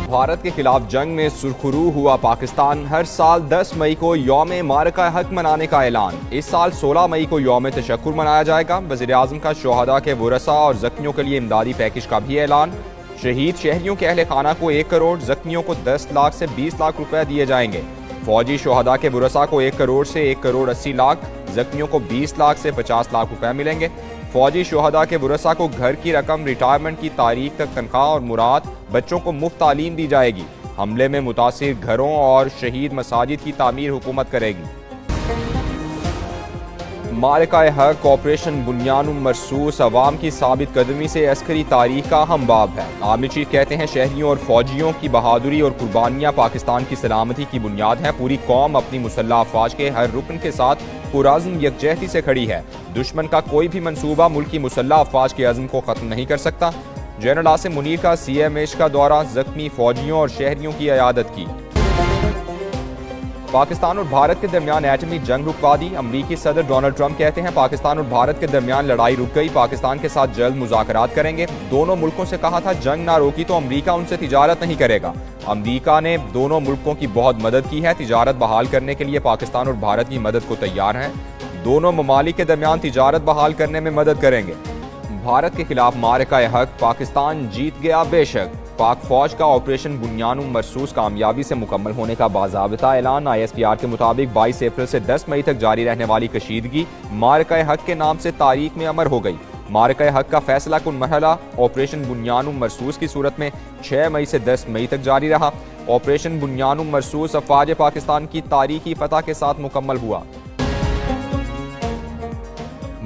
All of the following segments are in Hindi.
भारत के खिलाफ जंग में सुरखरू हुआ पाकिस्तान। हर साल 10 मई को यौम मारका हक मनाने का ऐलान। इस साल 16 मई को यौम तशक्कुर मनाया जाएगा। वज़ीर-ए-आज़म का शोहदा के वरसा और जख्मियों के लिए इमदादी पैकेज का भी ऐलान। शहीद शहरियों के अहले खाना को 1 करोड़, जख्मियों को 10 लाख से 20 लाख रुपए दिए जाएंगे। फौजी शोहदा के वरसा को 1 करोड़ से 1 करोड़ 80 लाख, जख्मियों को 20 लाख से 50 लाख रुपए मिलेंगे। फौजी शोहदा के वरसा को घर की रकम, रिटायरमेंट की तारीख तक तनख्वाह और मुराद, बच्चों को मुफ्त तालीम दी जाएगी। हमले में मुतासिर घरों और शहीद मसाजिद की तामीर हुकूमत करेगी। मारका हक ऑपरेशन बुनियानुल मरसूस अवाम की साबित कदमी से अस्करी तारीख का अहम बाब है। आर्मी चीफ कहते हैं शहरियों और फौजियों की बहादुरी और कुर्बानियां पाकिस्तान की सलामती की बुनियाद है। पूरी कौम अपनी मुसल्लह अफवाज के हर रुकन के साथ पुराज़्म यकजहती से खड़ी है। दुश्मन का कोई भी मंसूबा मुल्क की मुसल्लह अफवाज के अज़्म को खत्म नहीं कर सकता। जनरल आसिम मुनीर का CMH का दौरा, जख्मी फौजियों और शहरियों की इयादत की। पाकिस्तान और भारत के दरमियान एटमी जंग रुकवा दी। अमरीकी सदर डोनाल्ड ट्रंप कहते हैं पाकिस्तान और भारत के दरमियान लड़ाई रुक गई, पाकिस्तान के साथ जल्द मुज़ाकरात करेंगे। दोनों मुल्कों से कहा था जंग ना रोकी तो अमरीका उनसे तिजारत नहीं करेगा। अमरीका ने दोनों मुल्कों की बहुत मदद की है। तिजारत बहाल करने के लिए पाकिस्तान और भारत की मदद को तैयार हैं। दोनों ममालिक के दरमियान तिजारत बहाल करने में मदद करेंगे। भारत के खिलाफ मारका हक, पाकिस्तान जीत गया बेशक। पाक फौज का ऑपरेशन बुनियानुल मरसूस कामयाबी से मुकम्मल होने का बाज़ाबिता ऐलान। ISPR के मुताबिक 22 अप्रैल से 10 मई तक जारी रहने वाली कशीदगी मारका हक के नाम से तारीख में अमर हो गई। मारका हक का फैसला कुन मरहला ऑपरेशन बुनियानुल मरसूस की सूरत में 6 मई से 10 मई तक जारी रहा। ऑपरेशन बुनियानुल मरसूस अफवाज पाकिस्तान की तारीखी फतह के साथ मुकम्मल हुआ।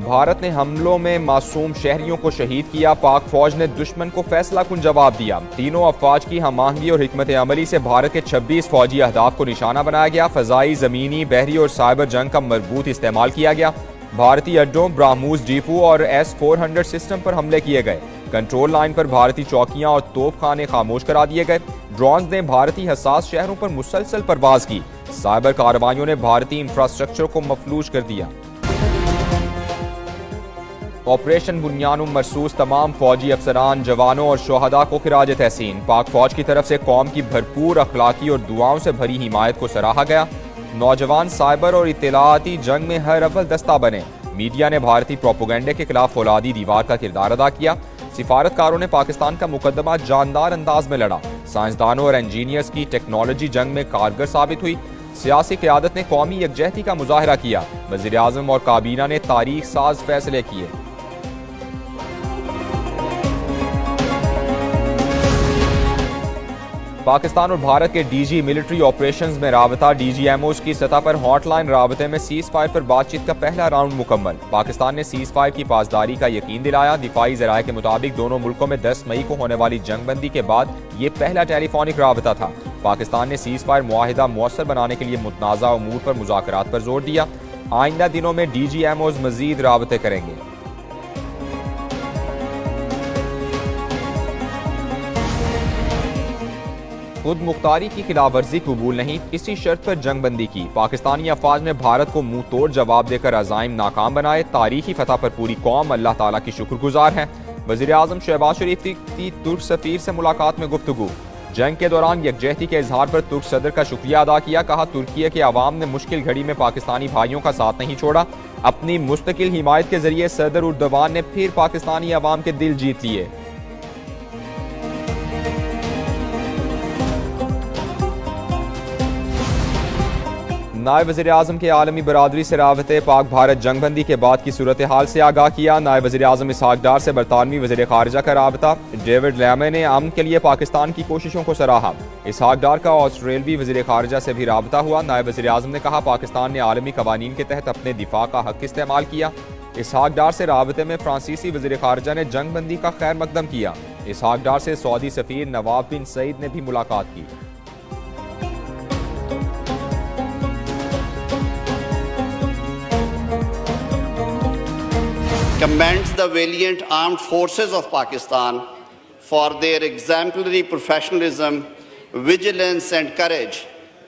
भारत ने हमलों में मासूम शहरियों को शहीद किया। पाक फौज ने दुश्मन को फैसला कुन जवाब दिया। तीनों अफवाज की हम-आहंगी और हिकमत अमली से भारत के 26 फौजी अहदाफ को निशाना बनाया गया। फजाई, जमीनी, बहरी और साइबर जंग का मजबूत इस्तेमाल किया गया। भारतीय अड्डों, ब्राह्मोस डिपो और S-400 सिस्टम पर हमले किए गए। कंट्रोल लाइन पर भारतीय चौकियां और तोपखाने खामोश करा दिए गए। ड्रोन्स ने भारतीय हसास शहरों पर मुसलसल परवाज की। साइबर कार्रवाइयों ने भारतीय इंफ्रास्ट्रक्चर को मफलूज कर दिया। ऑपरेशन बुनियानुल मरसूस तमाम फौजी अफसरान, जवानों और शोहदा को खिराज तहसीन। पाक फौज की तरफ से कौम की भरपूर अखलाकी और दुआओं से भरी हिमायत को सराहा गया। नौजवान साइबर और इत्तलाती जंग में हर अव्वल दस्ता बने। मीडिया ने भारतीय प्रोपोगंडे के खिलाफ फौलादी दीवार का किरदार अदा किया। सिफारतकारों ने पाकिस्तान का मुकदमा जानदार अंदाज में लड़ा। साइंसदानों और इंजीनियर्स की टेक्नोलॉजी जंग में कारगर साबित हुई। सियासी क़यादत ने कौमी यकजहती का मुजाहरा किया। वज़ीर-ए-आज़म और काबीना ने तारीख साज फैसले किए। पाकिस्तान और भारत के DG मिलिट्री ऑपरेशंस में राबता। DGMOs की सतह पर हॉटलाइन राबते में सीज फायर पर बातचीत का पहला राउंड मुकम्मल। पाकिस्तान ने सीज फायर की पासदारी का यकीन दिलाया। दिफाई ज़राए के मुताबिक दोनों मुल्कों में 10 मई को होने वाली जंगबंदी के बाद ये पहला टेलीफोनिक राबता था। पाकिस्तान ने सीज फायर मुआहिदा मुअस्सर बनाने के लिए मुतनाज़ा उमूर पर मुज़ाकरात पर जोर दिया। आइंदा दिनों में DGMOs मजीद राबते करेंगे। खुद मुख्तारी की खिलाफ वर्जी कबूल नहीं, इसी शर्त पर जंगबंदी की। पाकिस्तानी अफवाज ने भारत को मुंह तोड़ जवाब देकर अज़ाइम नाकाम बनाए। तारीखी फतह पर पूरी कौम अल्लाह ताला की शुक्रगुजार है। वज़ीर-ए-आज़म शहबाज शरीफ की तुर्क सफ़ीर से मुलाकात में गुफ्तगू। जंग के दौरान यकजहती के इजहार पर तुर्क सदर का शुक्रिया अदा किया। कहा तुर्की के अवाम ने मुश्किल घड़ी में पाकिस्तानी भाइयों का साथ नहीं छोड़ा। अपनी मुस्तकिल हिमायत के जरिए सदर उर्दवान ने फिर पाकिस्तानी अवाम के दिल जीत लिए। नायब वज़ीर-ए-आज़म के आलमी बरादरी से राबते। पाक भारत जंगबंदी के बाद की सूरत हाल से आगाह किया। नायब वज़ीर-ए-आज़म इसहाक डार से बरतानवी वज़ीर ख़ारिजा का राबता। डेविड लैमे ने अमन के लिए पाकिस्तान की कोशिशों को सराहा। इसहाक डार का ऑस्ट्रेलवी वज़ीर ख़ारिजा से भी राबता हुआ। नायब वज़ीर-ए-आज़म ने कहा पाकिस्तान ने आलमी कवानीन के तहत अपने दिफा का हक इस्तेमाल किया। इसहाक डार से राबते में फ्रांसीसी वज़ीर ख़ारिजा ने जंगबंदी का खैर मकदम किया। इसहाक डार से सऊदी सफ़ीर नवाफ बिन सईद ने भी मुलाकात की। Commends the valiant armed forces of Pakistan for their exemplary professionalism, vigilance and courage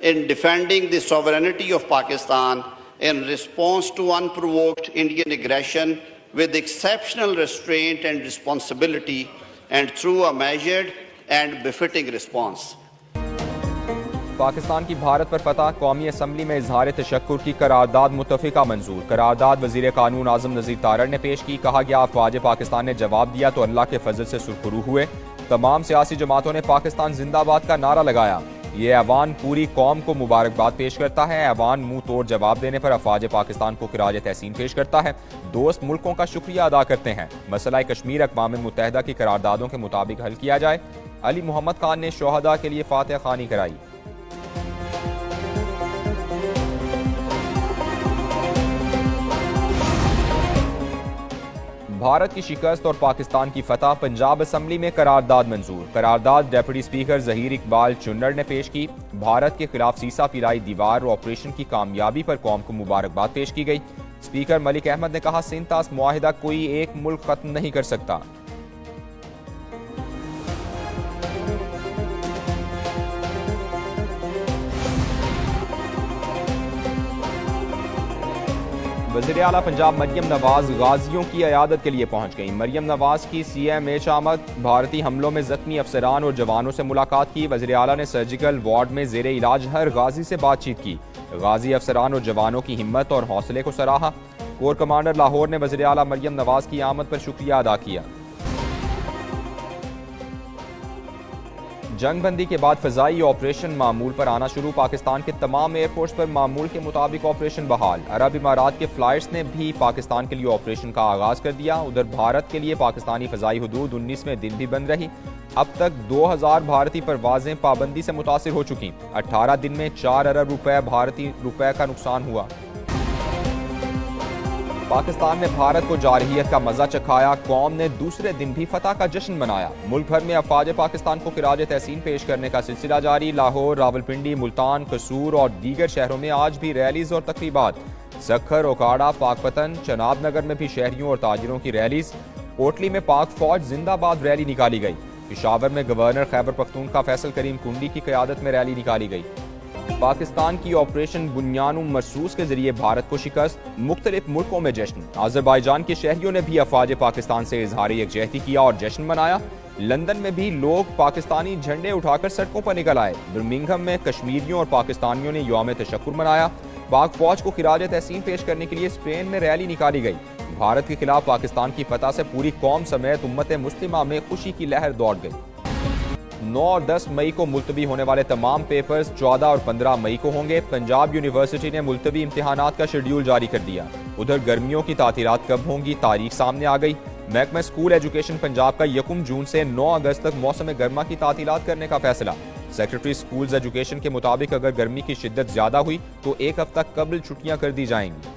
in defending the sovereignty of Pakistan in response to unprovoked Indian aggression with exceptional restraint and responsibility and through a measured and befitting response. Pakistan की भारत पर फतह, कौमी असम्बली में इजहार तशक्कुर की करारदाद मुत्तफिका मंजूर। करारदाद वजीर कानून आजम नज़ीर तारड़ ने पेश की। कहा गया अफवाज पाकिस्तान ने जवाब दिया तो अल्लाह के फजल से सुरखरू हुए। तमाम सियासी जमातों ने पाकिस्तान जिंदाबाद का नारा लगाया। ये ऐवान पूरी कौम को मुबारकबाद पेश करता है। ऐवान मुंह तोड़ जवाब देने पर अफवाज पाकिस्तान को खिराज तहसीन पेश करता है। दोस्त मुल्कों का शुक्रिया अदा करते हैं। मसला कश्मीर अक़वाम मुत्तहिदा की करारदादों के मुताबिक हल किया जाए। अली मोहम्मद खान ने शोहदा के लिए फातिहा खानी कराई। भारत की शिकस्त और पाकिस्तान की फतह, पंजाब असम्बली में करारदाद मंजूर। करारदाद डेप्यूटी स्पीकर ज़हीर इकबाल चुन्नड़ ने पेश की। भारत के खिलाफ सीसा पिराई दीवार ऑपरेशन की कामयाबी पर कौम को मुबारकबाद पेश की गई। स्पीकर मलिक अहमद ने कहा, सिंतास मुआहिदा कोई एक मुल्क खत्म नहीं कर सकता। वज़ीर आला पंजाब मरियम नवाज गाजियों की अयादत के लिए पहुंच गई। मरियम नवाज की CMH आमद। भारतीय हमलों में जख्मी अफसरान और जवानों से मुलाकात की। वज़ीर आला ने सर्जिकल वार्ड में ज़ेरे इलाज हर गाजी से बातचीत की। गाजी अफसरान और जवानों की हिम्मत और हौसले को सराहा। कोर कमांडर लाहौर ने वज़ीर आला मरियम नवाज की आमद पर शुक्रिया अदा किया। जंग बंदी के बाद फ़ज़ाई ऑपरेशन मामूल पर आना शुरू। पाकिस्तान के तमाम एयरपोर्ट्स पर मामूल के मुताबिक ऑपरेशन बहाल। अरब इमारात के फ्लाइट्स ने भी पाकिस्तान के लिए ऑपरेशन का आगाज कर दिया। उधर भारत के लिए पाकिस्तानी फ़ज़ाई हुदूद 19वें दिन भी बंद रही। अब तक 2000 भारतीय परवाजें पाबंदी से मुतासिर हो चुकी। 18 दिन में 4 अरब रुपए भारतीय रुपए का नुकसान हुआ। पाकिस्तान ने भारत को जारहियत का मजा चखाया। कौम ने दूसरे दिन भी फतह का जश्न मनाया। मुल्क भर में अफवाज पाकिस्तान को खिराज तहसीन पेश करने का सिलसिला जारी। लाहौर, रावलपिंडी, मुल्तान, कसूर और दीगर शहरों में आज भी रैलीज और तकरीबात। सखर, ओकाड़ा, पाकपतन, चनाब नगर में भी शहरियों और ताजिरों की रैलीज। कोटली में पाक फौज जिंदाबाद रैली निकाली गई। पेशावर में गवर्नर खैबर पख्तूनख्वा फैसल करीम कुंडी की क़यादत में रैली निकाली गई। पाकिस्तान की ऑपरेशन बुनियान मरसूस के जरिए भारत को शिकस्त। मुख्तलिफ मुल्कों में जश्न। अजरबैजान के शहरियों ने भी अफवाज पाकिस्तान से इजहार यकजहती किया और जश्न मनाया। लंदन में भी लोग पाकिस्तानी झंडे उठाकर सड़कों पर निकल आए। बर्मिंघम में कश्मीरियों और पाकिस्तानियों ने यौम तशक्कुर मनाया। पाक फौज को खिराज तहसीन पेश करने के लिए स्पेन में रैली निकाली गई। भारत के खिलाफ पाकिस्तान की फतह से पूरी कौम समेत उम्मत मुस्लिमा में खुशी की लहर दौड़ गई। 9 और 10 मई को मुलतवी होने वाले तमाम पेपर्स 14 और 15 मई को होंगे। पंजाब यूनिवर्सिटी ने मुलतवी इम्तिहानात का शेड्यूल जारी कर दिया। उधर गर्मियों की तातीलात कब होंगी, तारीख सामने आ गई। महकमा स्कूल एजुकेशन पंजाब का 1 जून से 9 अगस्त तक मौसम गर्मा की तातीलात करने का फैसला। सेक्रेटरी स्कूल्स एजुकेशन के मुताबिक अगर गर्मी की शिद्दत ज्यादा हुई तो 1 हफ्ता कबल छुट्टियां कर दी जाएंगी।